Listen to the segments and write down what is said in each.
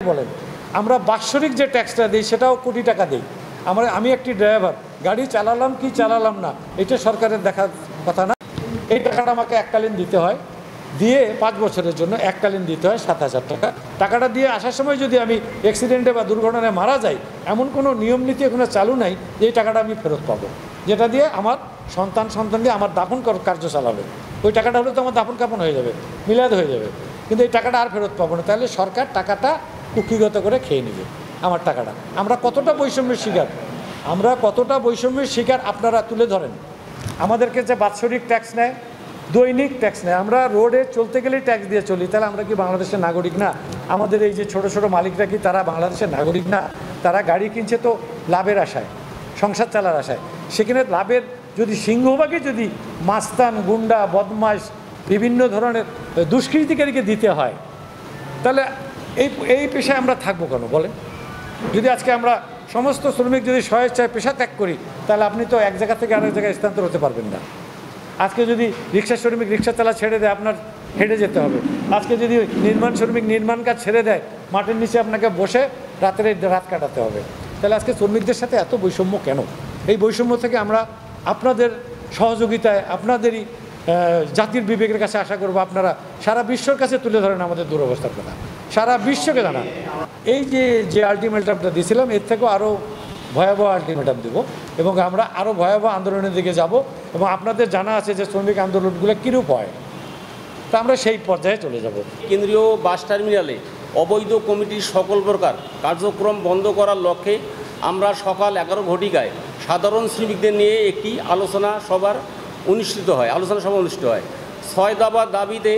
বলেন, আমরা বাৎসরিক যে ট্যাক্সটা দিই সেটাও কোটি টাকা দিই। আমি একটি ড্রাইভার, গাড়ি চালালাম কি চালালাম না এটা সরকারের দেখার কথা না। এই টাকাটা আমাকে এককালীন দিতে হয়, দিয়ে 5 বছরের জন্য এককালীন দিতে হয় 7,000 টাকা। টাকাটা দিয়ে আসার সময় যদি আমি অ্যাক্সিডেন্টে বা দুর্ঘটনায় মারা যাই, এমন কোনো নিয়ম নীতি এখানে চালু নাই যে এই টাকাটা আমি ফেরত পাবো, যেটা দিয়ে আমার সন্তানকে আমার দাফন কার্য চালাবে। ওই টাকাটা হলে তো আমার দাফন কাফন হয়ে যাবে, মিলাদ হয়ে যাবে, কিন্তু এই টাকাটা আর ফেরত পাবো না। তাহলে সরকার টাকাটা কুক্ষিগত করে খেয়ে নেবে আমার টাকাটা। আমরা কতটা বৈষম্যের শিকার আপনারা তুলে ধরেন। আমাদেরকে যে বাৎসরিক ট্যাক্স নেয়, দৈনিক ট্যাক্স নেয়, আমরা রোডে চলতে গেলেই ট্যাক্স দিয়ে চলি, তাহলে আমরা কি বাংলাদেশের নাগরিক না? আমাদের এই যে ছোট ছোট মালিকরা কি তারা বাংলাদেশের নাগরিক না? তারা গাড়ি কিনছে তো লাভের আশায়, সংসার চালার আশায়। সেখানে লাভের যদি সিংহভাগই যদি মাস্তান, গুন্ডা, বদমাশ, বিভিন্ন ধরনের দুষ্কৃতিকারীকে দিতে হয়, তাহলে এই পেশায় আমরা থাকবো কেন বলেন? যদি আজকে আমরা সমস্ত শ্রমিক যদি স্বেচ্ছায় পেশা ত্যাগ করি, তাহলে আপনি তো এক জায়গা থেকে আরেক জায়গায় স্থানান্তর হতে পারবেন না। আজকে যদি রিক্সা শ্রমিক রিক্সা চালা ছেড়ে দেয়, আপনার হেঁটে যেতে হবে। আজকে যদি নির্মাণ শ্রমিক নির্মাণ কাজ ছেড়ে দেয়, মাটির নিচে আপনাকে বসে রাত কাটাতে হবে। তাহলে আজকে শ্রমিকদের সাথে এত বৈষম্য কেন? এই বৈষম্য থেকে আমরা আপনাদের সহযোগিতায়, আপনাদেরই জাতির বিবেকের কাছে আশা করব আপনারা সারা বিশ্বর কাছে তুলে ধরেন আমাদের দুরবস্থার কথা, সারা বিশ্বকে জানান। এই যে আলটিমেটামটা দিয়েছিলাম, এর থেকেও আরও ভয়াবহ আলটিমেটাম দেব, এবং আমরা আরও ভয়াবহ আন্দোলনের দিকে যাব। এবং আপনাদের জানা আছে যে শ্রমিক আন্দোলনগুলো কীরূপ হয়, তা আমরা সেই পর্যায়ে চলে যাব। কেন্দ্রীয় বাস টার্মিনালে অবৈধ কমিটির সকল প্রকার কার্যক্রম বন্ধ করার লক্ষ্যে আমরা সকাল 11 ঘটিকায় সাধারণ শ্রমিকদের নিয়ে একটি আলোচনা সভা অনুষ্ঠিত হয়। 6 দফা দাবিতে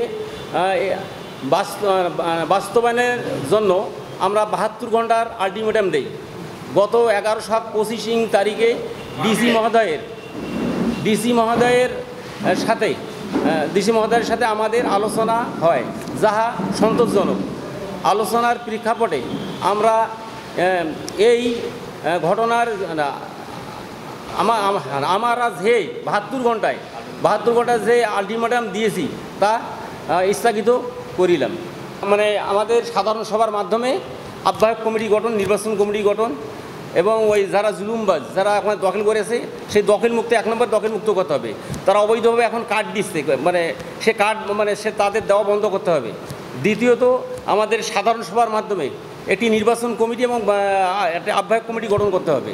বাস্তবায়নের জন্য আমরা 72 ঘন্টার আলটিমেটাম দেই। গত 11/7/25 তারিখে ডিসি মহোদয়ের সাথে আমাদের আলোচনা হয়, যাহা সন্তোষজনক। আলোচনার প্রেক্ষাপটে আমরা এই ঘটনার আমরা যে 72 ঘন্টায় যে আলটিমেটাম দিয়েছি তা স্থগিত করিলাম। মানে আমাদের সাধারণ সভার মাধ্যমে আহ্বায়ক কমিটি গঠন, নির্বাচন কমিটি গঠন, এবং ওই যারা জুলুমবাজ, যারা এখন দখল করেছে, সেই দখলমুক্ত 1 নম্বর দখলমুক্ত করতে হবে। তারা অবৈধভাবে এখন কার্ড দিচ্ছে, সে কার্ড তাদের দেওয়া বন্ধ করতে হবে। দ্বিতীয়ত, আমাদের সাধারণ সভার মাধ্যমে একটি নির্বাচন কমিটি এবং একটা আহ্বায়ক কমিটি গঠন করতে হবে।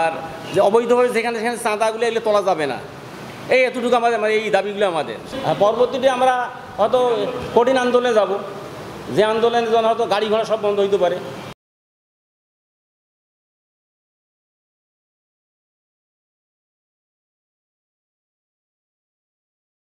আর যে অবৈধভাবে যেখানে চাঁদাগুলো এগুলো তোলা যাবে না, এতটুকু আমাদের এই দাবিগুলো আমাদের। পরবর্তীতে আমরা হয়তো কঠিন আন্দোলনে যাব, যে আন্দোলনের জন্য হয়তো গাড়ি ঘোড়া সব বন্ধ হইতে পারে।